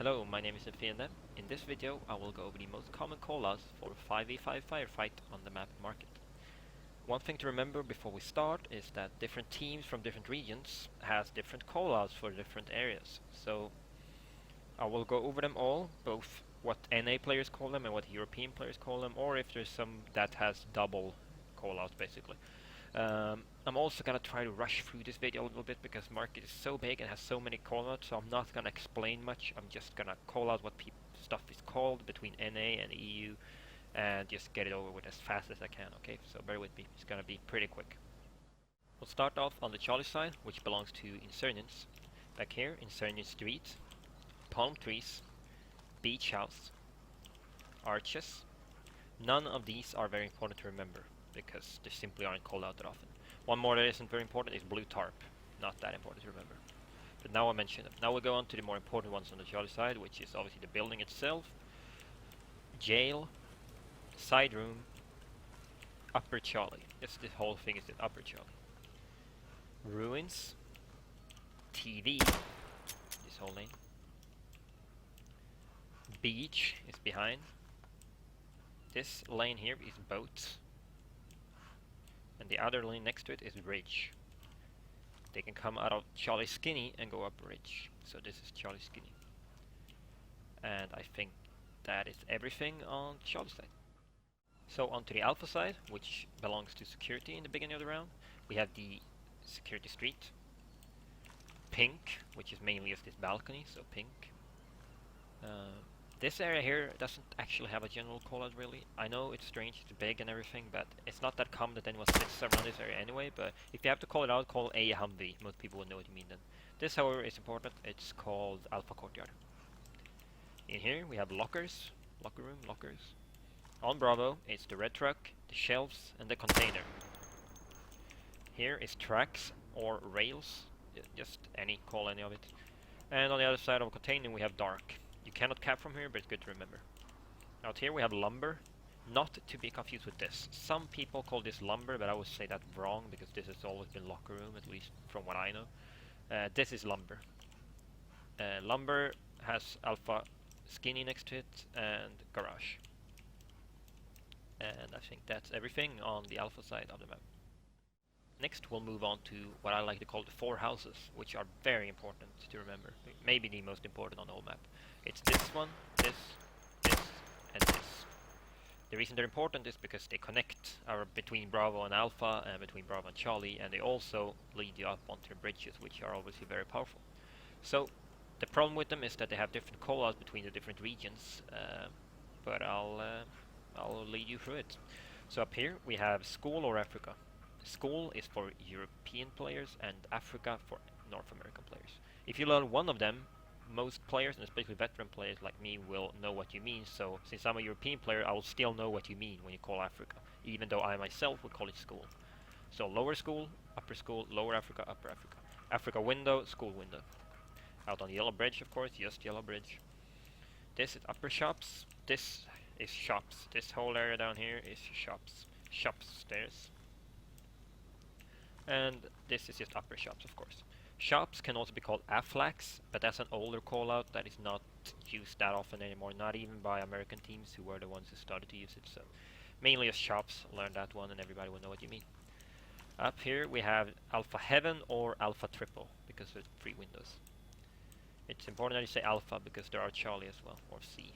Hello, my name is Enfiende. In this video I will go over the most common callouts for 5v5 firefight on the map market. One thing to remember before we start is that different teams from different regions has different callouts for different areas. So I will go over them all, both what NA players call them and what European players call them, or if there's some that has double callouts basically. I'm also gonna try to rush through this video a little bit because market is so big and has so many callouts, so I'm not gonna explain much. I'm just gonna call out what stuff is called between NA and EU and just get it over with as fast as I can, okay? So bear with me, it's gonna be pretty quick. We'll start off on the Charlie side, which belongs to Insurgents. Back here, Insurgent Street, palm trees, beach house, arches. None of these are very important to remember because they simply aren't called out that often. One more that isn't very important is blue tarp. Not that important to remember. But now I mention them. Now we'll go on to the more important ones on the Charlie side, which is obviously the building itself, jail, side room, upper Charlie. This whole thing is the upper Charlie. Ruins, TV, this whole lane. Beach is behind. This lane here is boats. And the other lane next to it is ridge. They can come out of Charlie Skinny and go up ridge. So this is Charlie Skinny. And I think that is everything on Charlie side. So onto the Alpha side, which belongs to security in the beginning of the round. We have the security street. Pink, which is mainly just this balcony, so pink. This area here doesn't actually have a general callout really. I know it's strange, it's big and everything, but it's not that common that anyone sits around this area anyway, but if you have to call it out, call A Humvee. Most people will know what you mean then. This, however, is important. It's called Alpha Courtyard. In here we have lockers, locker room, lockers. On Bravo, it's the red truck, the shelves, and the container. Here is tracks or rails, just call any of it. And on the other side of a container we have dark. You cannot cap from here, but it's good to remember. Out here we have lumber, not to be confused with this. Some people call this lumber, but I would say that's wrong because this has always been locker room, at least from what I know. This is lumber. Lumber has Alpha Skinny next to it and garage. And I think that's everything on the Alpha side of the map. Next we'll move on to what I like to call the four houses, which are very important to remember. Maybe the most important on the whole map. It's this one, this, and this. The reason they're important is because they connect between Bravo and Alpha and between Bravo and Charlie, and they also lead you up onto the bridges, which are obviously very powerful. So the problem with them is that they have different callouts between the different regions, but I'll lead you through it. So up here we have School or Africa. School is for European players and Africa for North American players. If you learn one of them, most players, and especially veteran players like me, will know what you mean. So since I'm a European player, I will still know what you mean when you call Africa, even though I myself would call it school. So lower school, upper school, lower Africa, upper Africa. Africa window, school window. Out on the yellow bridge, of course, just yellow bridge. This is upper shops, this is shops. This whole area down here is shops. Shops stairs. And this is just upper shops, of course. Shops can also be called AFLAX, but that's an older callout that is not used that often anymore, not even by American teams who were the ones who started to use it. So mainly as shops, learn that one and everybody will know what you mean. Up here we have Alpha Heaven or Alpha Triple, because there's 3 windows. It's important that you say Alpha because there are Charlie as well, or C.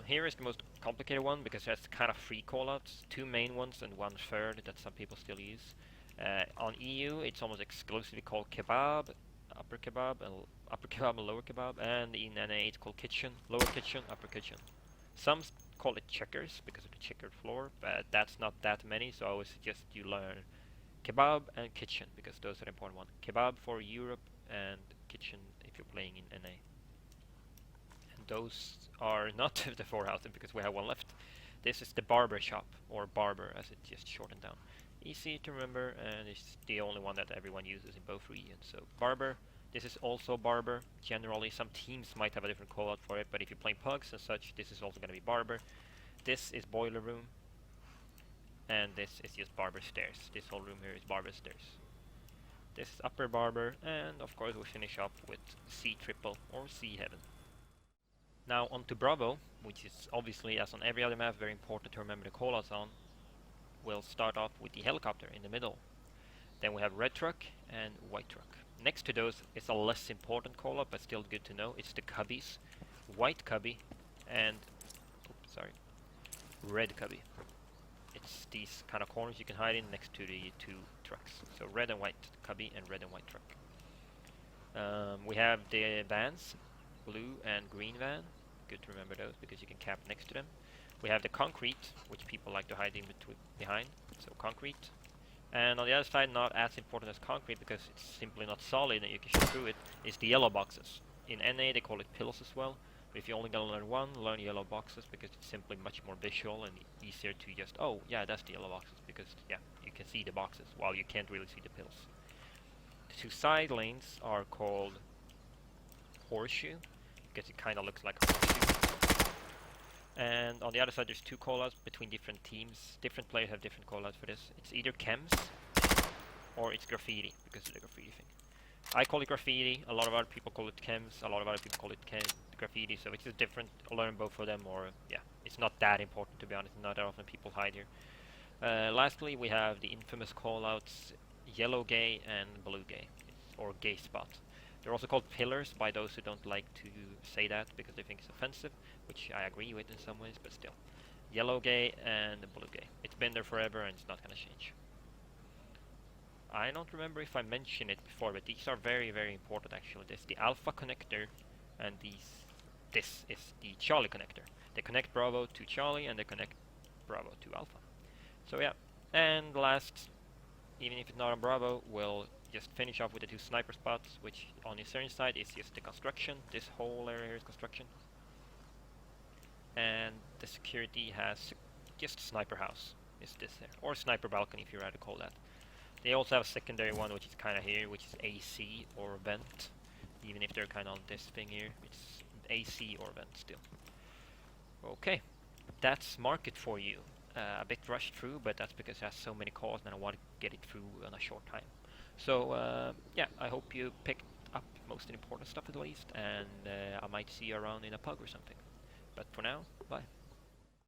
Here is the most complicated one because there's kind of 3 callouts, 2 main ones and 1 third that some people still use. On EU, it's almost exclusively called kebab, upper kebab, and lower kebab, and in NA it's called kitchen, lower kitchen, upper kitchen. Some call it checkers because of the checkered floor, but that's not that many, so I would suggest you learn kebab and kitchen because those are the important ones. Kebab for Europe and kitchen if you're playing in NA. And those are not the 4 houses because we have one left. This is the barber shop, or barber as it's just shortened down. Easy to remember, and it's the only one that everyone uses in both regions. So barber, this is also barber. Generally, some teams might have a different callout for it, but if you're playing pugs and such, this is also going to be barber. This is boiler room, and this is just barber stairs. This whole room here is barber stairs. This is Upper Barber, and of course we finish up with C triple or C heaven. Now on to Bravo, which is obviously, as on every other map, very important to remember the callouts on. We'll start off with the helicopter in the middle. Then we have red truck and white truck. Next to those is a less important callout, but still good to know. It's the cubbies, white cubby, and red cubby. It's these kind of corners you can hide in next to the two trucks. So red and white cubby and red and white truck. We have the vans, blue and green van. Good to remember those because you can cap next to them. We have the concrete, which people like to hide in behind. So concrete. And on the other side, not as important as concrete because it's simply not solid and you can shoot through it, is the yellow boxes. In NA they call it pills as well. But if you only gonna learn one, learn yellow boxes because it's simply much more visual and easier to just, oh yeah, that's the yellow boxes, because yeah, you can see the boxes while you can't really see the pills. The two side lanes are called horseshoe because it kind of looks like a horseshoe. And on the other side there's two callouts between different teams. Different players have different callouts for this. It's either chems or it's graffiti because of the graffiti thing. I call it graffiti, a lot of other people call it chems, a lot of other people call it graffiti, so it's just different. I'll learn both of them, or yeah, it's not that important to be honest, not that often people hide here. Lastly, we have the infamous callouts yellow gay and blue gay, or gay spot. They're also called pillars by those who don't like to say that because they think it's offensive, which I agree with in some ways, but still. Yellow gay and blue gay. It's been there forever and it's not gonna change. I don't remember if I mentioned it before, but these are very, very important actually. This is the alpha connector, and this is the Charlie connector. They connect Bravo to Charlie, and they connect Bravo to Alpha. So yeah, and last, even if it's not on Bravo, we'll just finish off with the two sniper spots, which on the Insurgency side is just the construction. This whole area here is construction. And the security has just sniper house, is this here, or sniper balcony if you rather call that. They also have a secondary one, which is kind of here, which is AC or vent. Even if they're kind of on this thing here, it's AC or vent still. Okay, that's market for you. A bit rushed through, but that's because it has so many calls and I want to get it through in a short time. So yeah, I hope you picked up most important stuff at least, and I might see you around in a pub or something. But for now, bye.